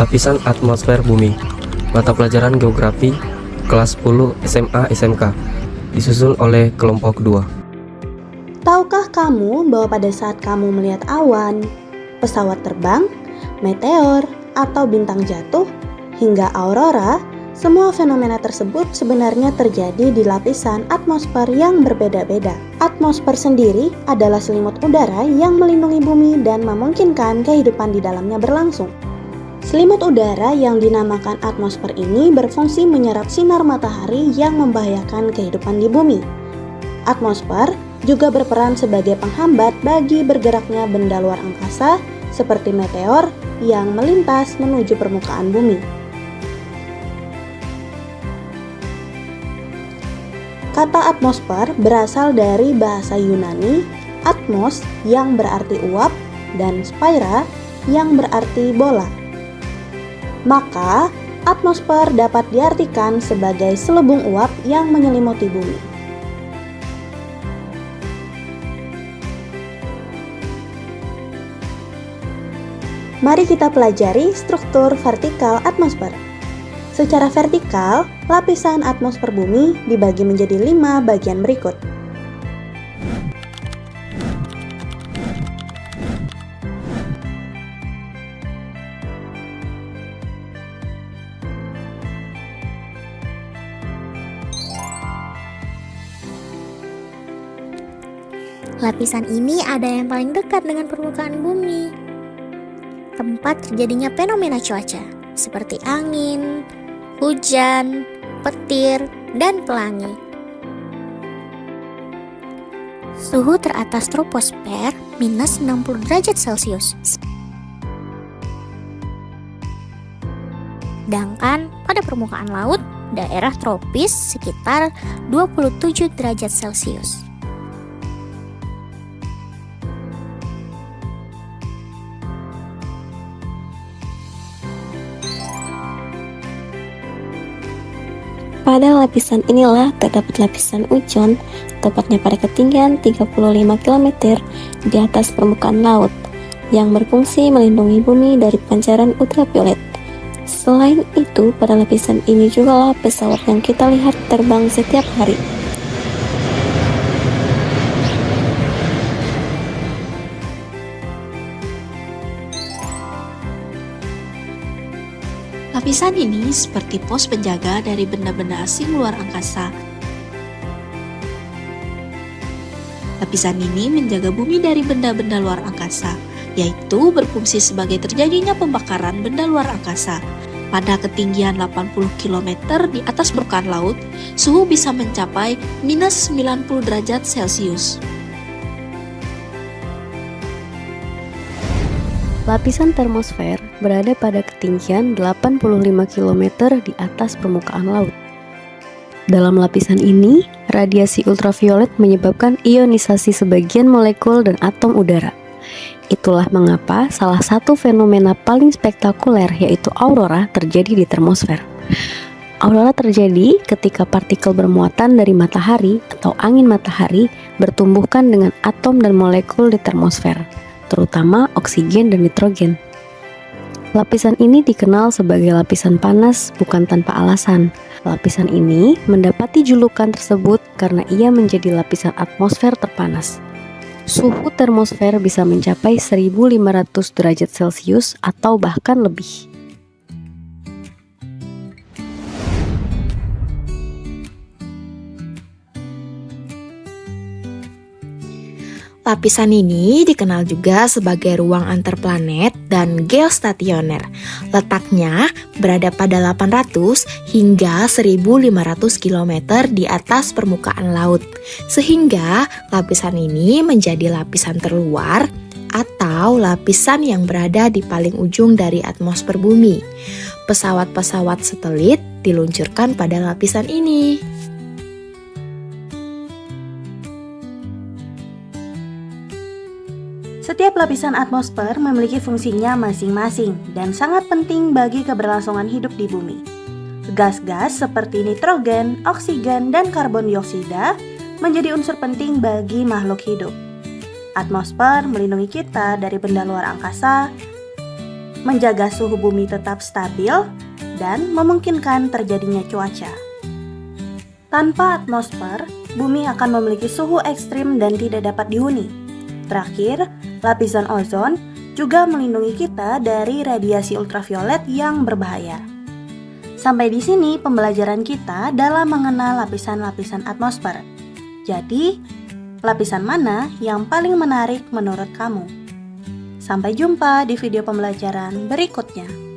Lapisan atmosfer bumi. Mata pelajaran geografi kelas 10 SMA SMK. Disusun oleh kelompok 2. Tahukah kamu bahwa pada saat kamu melihat awan, pesawat terbang, meteor, atau bintang jatuh, hingga aurora, semua fenomena tersebut sebenarnya terjadi di lapisan atmosfer yang berbeda-beda. Atmosfer sendiri adalah selimut udara yang melindungi bumi dan memungkinkan kehidupan di dalamnya berlangsung. Selimut udara yang dinamakan atmosfer ini berfungsi menyerap sinar matahari yang membahayakan kehidupan di bumi. Atmosfer juga berperan sebagai penghambat bagi bergeraknya benda luar angkasa seperti meteor yang melintas menuju permukaan bumi. Kata atmosfer berasal dari bahasa Yunani atmos yang berarti uap dan spaira yang berarti bola. Maka, atmosfer dapat diartikan sebagai selubung uap yang menyelimuti bumi. Mari kita pelajari struktur vertikal atmosfer. Secara vertikal, lapisan atmosfer bumi dibagi menjadi 5 bagian berikut. Lapisan ini ada yang paling dekat dengan permukaan bumi, tempat terjadinya fenomena cuaca seperti angin, hujan, petir, dan pelangi. Suhu teratas troposfer minus 60 derajat Celcius. Sedangkan pada permukaan laut, daerah tropis sekitar 27 derajat Celcius. Pada lapisan inilah terdapat lapisan ozon, tepatnya pada ketinggian 35 km di atas permukaan laut, yang berfungsi melindungi bumi dari pancaran ultraviolet. Selain itu, pada lapisan ini jugalah pesawat yang kita lihat terbang setiap hari. Lapisan ini seperti pos penjaga dari benda-benda asing luar angkasa. Lapisan ini menjaga bumi dari benda-benda luar angkasa, yaitu berfungsi sebagai terjadinya pembakaran benda luar angkasa. Pada ketinggian 80 km di atas permukaan laut, suhu bisa mencapai minus 90 derajat Celcius. Lapisan termosfer berada pada ketinggian 85 km di atas permukaan laut. Dalam lapisan ini, radiasi ultraviolet menyebabkan ionisasi sebagian molekul dan atom udara. Itulah mengapa salah satu fenomena paling spektakuler yaitu aurora terjadi di termosfer. Aurora terjadi ketika partikel bermuatan dari matahari atau angin matahari bertumbuhkan dengan atom dan molekul di termosfer, terutama oksigen dan nitrogen. Lapisan ini dikenal sebagai lapisan panas bukan tanpa alasan. Lapisan ini mendapati julukan tersebut karena ia menjadi lapisan atmosfer terpanas. Suhu termosfer bisa mencapai 1500 derajat Celcius atau bahkan lebih. Lapisan ini dikenal juga sebagai ruang antar planet dan geostasioner. Letaknya berada pada 800 hingga 1500 km di atas permukaan laut. Sehingga lapisan ini menjadi lapisan terluar atau lapisan yang berada di paling ujung dari atmosfer bumi. Pesawat-pesawat satelit diluncurkan pada lapisan ini. Setiap lapisan atmosfer memiliki fungsinya masing-masing dan sangat penting bagi keberlangsungan hidup di bumi. Gas-gas seperti nitrogen, oksigen, dan karbon dioksida menjadi unsur penting bagi makhluk hidup. Atmosfer melindungi kita dari benda luar angkasa menjaga suhu bumi tetap stabil, dan memungkinkan terjadinya cuaca. Tanpa atmosfer, bumi akan memiliki suhu ekstrim dan tidak dapat dihuni. Terakhir, lapisan ozon juga melindungi kita dari radiasi ultraviolet yang berbahaya. Sampai di sini pembelajaran kita dalam mengenal lapisan-lapisan atmosfer. Jadi, lapisan mana yang paling menarik menurut kamu? Sampai jumpa di video pembelajaran berikutnya.